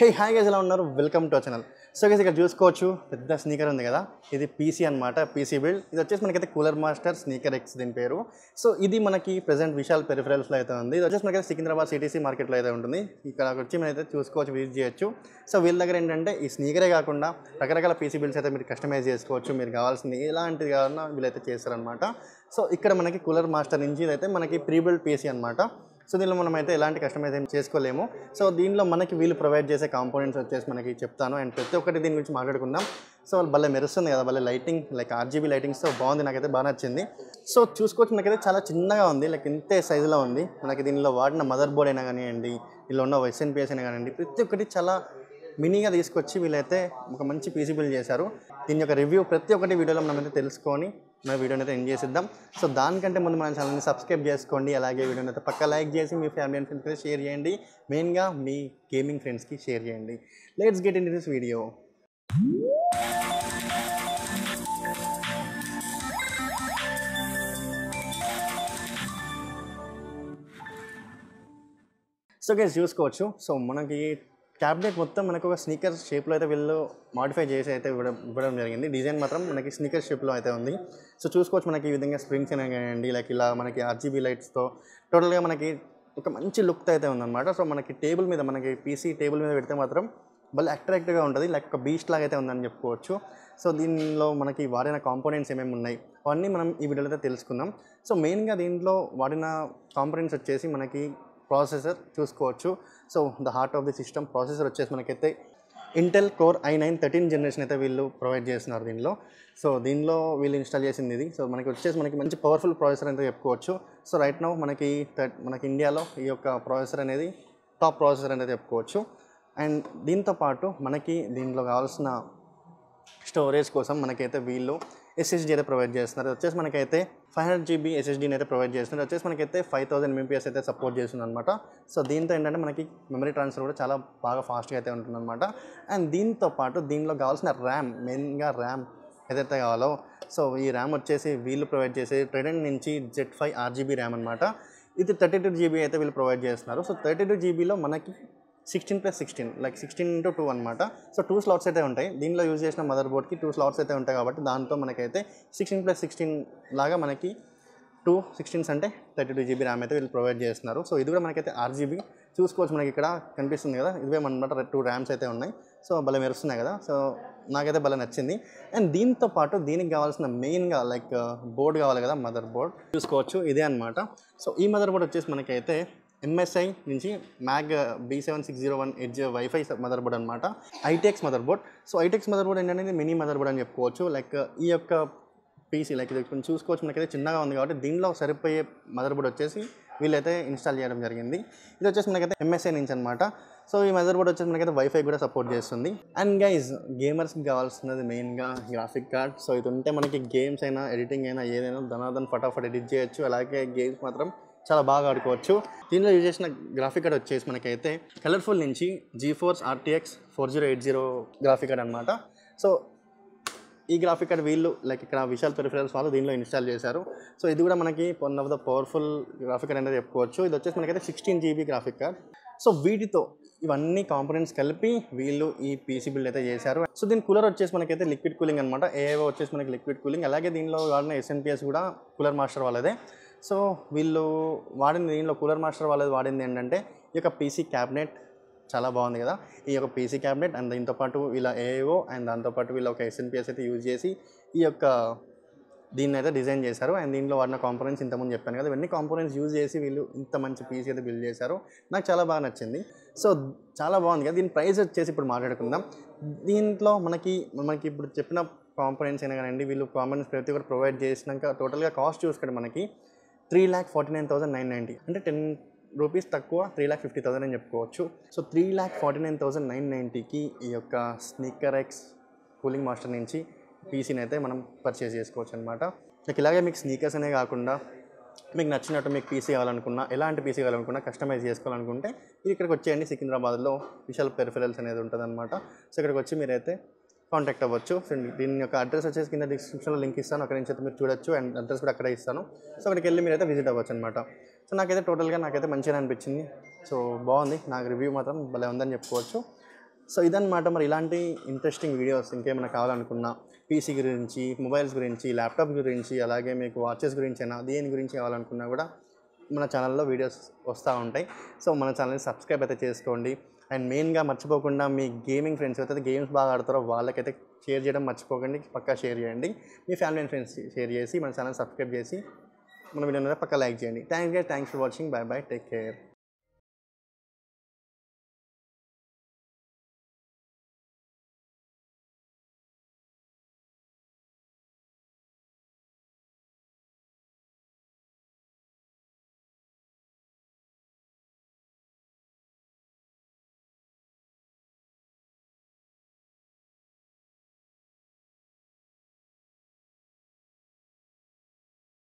Hey hi guys, ఎలా ఉన్నారు? Welcome to our channel. So guys, ఇక్కడ చూసుకోవచ్చు పెద్ద స్నీకర్ ఉంది కదా, ఇది పీసీ అనమాట. PC build. ఇది వచ్చేసి మనకైతే కూలర్ మాస్టర్ స్నీకర్ ఎక్స్ దీని పేరు. సో ఇది మనకి ప్రెసెంట్ విశాల్ పెరిఫెరల్స్లో అయితే ఉంది. ఇది వచ్చేసి మనకైతే సికింద్రాబాద్ సిటీసీ మార్కెట్లో అయితే ఉంటుంది. ఇక్కడ వచ్చి మనైతే చూసుకోవచ్చు, విజిట్ చేయొచ్చు. సో వీళ్ళ దగ్గర ఏంటంటే ఈ స్నీకరే కాకుండా రకరకాల పీసీ బిల్డ్స్ అయితే మీరు కస్టమైజ్ చేసుకోవచ్చు. మీరు కావాల్సింది ఎలాంటిది కావాలన్నా వీళ్ళైతే చేస్తారనమాట. సో ఇక్కడ మనకి కూలర్ మాస్టర్ నుంచి ఇదైతే మనకి ప్రీ బిల్డ్ పీసీ అనమాట. సో దీనిలో మనం అయితే ఎలాంటి కస్టమైజ్ ఏం చేసుకోలేము. సో దీనిలో మనకి వీళ్ళు ప్రొవైడ్ చేసే కాంపోనెంట్స్ వచ్చేసి మనకి చెప్తాను, అండ్ ప్రతి ఒక్కటి దీని గురించి మాట్లాడుకుందాం. సో భలే మెరుస్తుంది కదా, భలే లైటింగ్, లైక్ ఆర్జీబీ లైటింగ్స్తో బాగుంది, నాకైతే బాగా నచ్చింది. సో చూసుకోవచ్చు, మనకైతే చాలా చిన్నగా ఉంది, లైక్ ఇంతే సైజులో ఉంది. మనకి దీనిలో వాడిన మదర్ బోర్డ్ అయినా కానివ్వండి, దీనిలో ఉన్న ఎస్ఎన్పిఎస్ అయినా కానివ్వండి, ప్రతి ఒక్కటి చాలా మినీగా తీసుకొచ్చి వీళ్ళైతే ఒక మంచి పీసీ బిల్డ్ చేశారు. దీని యొక్క రివ్యూ ప్రతి ఒక్కటి వీడియోలో మనమైతే తెలుసుకొని మన వీడియోని అయితే ఎండ్ చేసిద్దాం. సో దానికంటే ముందు మన ఛానల్ని సబ్స్క్రైబ్ చేసుకోండి. అలాగే వీడియోని అయితే పక్క లైక్ చేసి మీ ఫ్యామిలీ అండ్ ఫ్రెండ్స్కి షేర్ చేయండి. మెయిన్గా మీ గేమింగ్ ఫ్రెండ్స్కి షేర్ చేయండి. Let's get in this video. So guys చూసుకోవచ్చు, సో మనకి క్యాబినెట్ మొత్తం మనకు ఒక స్నీకర్ షేప్లో అయితే వీళ్ళు మాడిఫై చేసి అయితే ఇవ్వడం జరిగింది. డిజైన్ మాత్రం మనకి స్నీకర్ షేప్లో అయితే ఉంది. సో చూసుకోవచ్చు, మనకి ఈ విధంగా స్ప్రింగ్స్ అయినా కానివ్వండి, లైక్ ఇలా మనకి ఆర్జీబీ లైట్స్తో టోటల్గా మనకి ఒక మంచి లుక్తో అయితే ఉందన్నమాట. సో మనకి టేబుల్ మీద, మనకి పీసీ టేబుల్ మీద పెడితే మాత్రం భలే అట్రాక్టివ్గా ఉంటుంది, లైక్ ఒక బీస్ట్ లాగా అయితే ఉందని చెప్పుకోవచ్చు. సో దీనిలో మనకి వాడిన కాంపోనెంట్స్ ఏమేమి ఉన్నాయి అవన్నీ మనం ఈ వీడియోలో అయితే తెలుసుకుందాం. సో మెయిన్గా దీంట్లో వాడిన కాంపోనెంట్స్ వచ్చేసి మనకి ప్రాసెసర్ చూసుకోవచ్చు. So the heart of the system processor వచ్చేసి మనకైతే ఇంటెల్ కోర్ i9 13 జనరేషన్ అయితే వీళ్ళు ప్రొవైడ్ చేస్తున్నారు దీనిలో. సో దీనిలో వీళ్ళు ఇన్స్టాల్ చేసింది ఇది. సో మనకి వచ్చేసి మనకి మంచి పవర్ఫుల్ ప్రాసెసర్ అయితే చెప్పుకోవచ్చు. సో రైట్ నౌ మనకి ఇండియాలో ఈ యొక్క ప్రాసెసర్ అనేది టాప్ ప్రాసెసర్ అనేది చెప్పుకోవచ్చు. అండ్ దీంతోపాటు మనకి దీంట్లో కావాల్సిన స్టోరేజ్ కోసం మనకైతే వీళ్ళు ఎస్ఎస్డీ అయితే ప్రొవైడ్ చేస్తున్నారు. వచ్చేసి మనకైతే 500 GB ఎస్ఎస్డీని అయితే ప్రొవైడ్ చేస్తున్నారు. వచ్చేసి మనకైతే 5000 MBPS అయితే సపోర్ట్ చేస్తుంది అనమాట. సో దీంతో ఏంటంటే మనకి మెమరీ ట్రాన్స్ఫర్ కూడా చాలా బాగా ఫాస్ట్గా అయితే ఉంటుందన్నమాట. అండ్ దీంతో పాటు దీనిలో కావాల్సిన ర్యామ్, మెయిన్గా ర్యామ్ ఏదైతే కావాలో, సో ఈ ర్యామ్ వచ్చేసి వీళ్ళు ప్రొవైడ్ చేసే ట్రైడెంట్ నుంచి Z5 RGB ర్యామ్ అనమాట. ఇది 32 GB అయితే వీళ్ళు ప్రొవైడ్ చేస్తున్నారు. సో 32 GBలో మనకి 16+16 లైక్ 16:2 అనమాట. సో 2 స్లాట్స్ అయితే ఉంటాయి. దీనిలో యూజ్ చేసిన మదర్ బోర్డ్కి 2 స్లాట్స్ అయితే ఉంటాయి కాబట్టి దాంతో మనకైతే 16+16 లాగా మనకి 2 16s అంటే 32 GB ర్యామ్ అయితే వీళ్ళు ప్రొవైడ్ చేస్తున్నారు. సో ఇది కూడా మనకైతే RGB చూసుకోవచ్చు, మనకి ఇక్కడ కనిపిస్తుంది కదా, ఇవే అనమాట 2 ర్యామ్స్ అయితే ఉన్నాయి. సో భలే మెరుస్తున్నాయి కదా, సో నాకైతే భలే నచ్చింది. అండ్ దీంతో పాటు దీనికి కావాల్సిన మెయిన్గా లైక్ బోర్డ్ కావాలి కదా, మదర్ బోర్డ్ చూసుకోవచ్చు, ఇదే అనమాట. సో ఈ మదర్ బోర్డ్ వచ్చేసి మనకైతే MSI నుంచి మ్యాగ్ B7601 edge wifi mother board అనమాట. ITX mother board. So ITX mother board ఏంటంటే మినీ మదర్ బోర్డ్ అని చెప్పుకోవచ్చు. లైక్ ఈ యొక్క పీసీ లైక్ ఇది కొంచెం చూసుకోవచ్చు, మనకైతే చిన్నగా ఉంది కాబట్టి దీనిలో సరిపోయే మదర్ బోర్డ్ వచ్చేసి వీళ్ళైతే ఇన్స్టాల్ చేయడం జరిగింది. ఇది వచ్చేసి మనకైతే MSI నుంచి అనమాట. సో ఈ మదర్ బోర్డ్ వచ్చేసి మనకైతే వైఫై కూడా సపోర్ట్ చేస్తుంది. అండ్ గైజ్, గేమర్స్కి కావాల్సినది మెయిన్గా గ్రాఫిక్ కార్డ్. సో ఇది ఉంటే మనకి గేమ్స్ అయినా ఎడిటింగ్ అయినా ఏదైనా ధనాధన్ ఫటాఫట్ ఎడిట్ చేయొచ్చు. అలాగే గేమ్స్ మాత్రం చాలా బాగా ఆడుకోవచ్చు. దీనిలో యూజ్ చేసిన గ్రాఫిక్ కార్డ్ వచ్చేసి మనకైతే కలర్ఫుల్ నుంచి GeForce RTX 4080 గ్రాఫిక్ కార్డ్ అనమాట. సో ఈ గ్రాఫిక్ కార్డ్ వీళ్ళు లైక్ ఇక్కడ విశాల్ పెరిఫెరల్స్ వాళ్ళు దీనిలో ఇన్స్టాల్ చేశారు. సో ఇది కూడా మనకి one of the powerful graphic card అనేది చెప్పుకోవచ్చు. ఇది వచ్చేసి మనకైతే 16 GB గ్రాఫిక్ కార్డ్. సో వీటితో ఇవన్నీ కాంపోనెంట్స్ కలిపి వీళ్ళు ఈ పీసీ బిల్డ్ అయితే చేశారు. సో దీని కూలర్ వచ్చేసి మనకైతే లిక్విడ్ కూలింగ్ అనమాట. AIO వచ్చేసి మనకి లిక్విడ్ కూలింగ్. అలాగే దీనిలో వాడిన SNPS కూడా కూలర్ మాస్టర్ వాళ్ళదే. సో వీళ్ళు వాడింది, దీనిలో కూలర్ మాస్టర్ వాళ్ళది వాడింది ఏంటంటే ఈ యొక్క పీసీ క్యాబినెట్ చాలా బాగుంది కదా, ఈ యొక్క పీసీ క్యాబినెట్. అండ్ దీంతోపాటు వీళ్ళ AIO అండ్ దాంతోపాటు వీళ్ళ ఒక SNPS అయితే యూజ్ చేసి ఈ యొక్క దీన్ని అయితే డిజైన్ చేశారు. అండ్ దీంట్లో వాడిన కాంపోనెంట్స్ ఇంతకుముందు చెప్పాను కదా, ఇవన్నీ కాంపోనెంట్స్ యూజ్ చేసి వీళ్ళు ఇంత మంచి పీసీ అయితే బిల్డ్ చేశారు. నాకు చాలా బాగా నచ్చింది. సో చాలా బాగుంది కదా. దీని ప్రైస్ వచ్చేసి ఇప్పుడు మాట్లాడుకుందాం. దీంట్లో మనకి ఇప్పుడు చెప్పిన కాంపోనెంట్స్ అయినా కానివ్వండి, వీళ్ళు కాంపోనెంట్స్ ప్రతి ఒక్కరు ప్రొవైడ్ చేసినాక టోటల్గా కాస్ట్ చూసుకుంటే మనకి 3,49,990 అంటే 10 రూపీస్ తక్కువ 3,50,000 అని చెప్పుకోవచ్చు. సో 3,49,990కి ఈ యొక్క స్నీకర్ ఎక్స్ కూలింగ్ మాస్టర్ నుంచి పీసీని అయితే మనం పర్చేస్ చేసుకోవచ్చు అనమాట. లైక్ ఇలాగే మీకు స్నీకర్స్ అనే కాకుండా మీకు నచ్చినట్టు మీకు పీసీ కావాలనుకున్నా, ఎలాంటి పీసీ కావాలనుకున్నా, కస్టమైజ్ చేసుకోవాలనుకుంటే మీరు ఇక్కడికి వచ్చేయండి. సికింద్రాబాద్లో విశాల్ పెరిఫెరల్స్ అనేది ఉంటుంది అనమాట. సో ఇక్కడికి వచ్చి మీరైతే కాంటాక్ట్ అవ్వచ్చు. సో దీని యొక్క అడ్రస్ వచ్చేసి కింద డిస్క్రిప్షన్లో లింక్ ఇస్తాను, అక్కడి నుంచి అయితే మీరు చూడొచ్చు. అండ్ అడ్రస్ కూడా అక్కడే ఇస్తాను. సో అక్కడికి వెళ్ళి మీరైతే విజిట్ అవ్వచ్చు అనమాట. సో నాకైతే టోటల్గా నాకైతే మంచిగా అనిపించింది. సో బాగుంది, నాకు రివ్యూ మాత్రం భలే ఉందని చెప్పుకోవచ్చు. సో ఇదన్నమాట. మరి ఇలాంటి ఇంట్రెస్టింగ్ వీడియోస్ ఇంకేమైనా కావాలనుకున్నా పీసీ గురించి, మొబైల్స్ గురించి, ల్యాప్టాప్ గురించి, అలాగే మీకు వాచెస్ గురించి అయినా దేని గురించి కావాలనుకున్నా కూడా మన ఛానల్లో వీడియోస్ వస్తూ ఉంటాయి. సో మన ఛానల్ని సబ్స్క్రైబ్ అయితే చేసుకోండి. అండ్ మెయిన్గా మర్చిపోకుండా మీ గేమింగ్ ఫ్రెండ్స్ అయితే గేమ్స్ బాగా ఆడతారో వాళ్ళకైతే షేర్ చేయడం మర్చిపోకండి. పక్కా షేర్ చేయండి. మీ ఫ్యామిలీ అండ్ ఫ్రెండ్స్ షేర్ చేసి మన ఛానల్ సబ్స్క్రైబ్ చేసి మన వీడియో పక్కా లైక్ చేయండి. Thanks for watching. By by. Take care.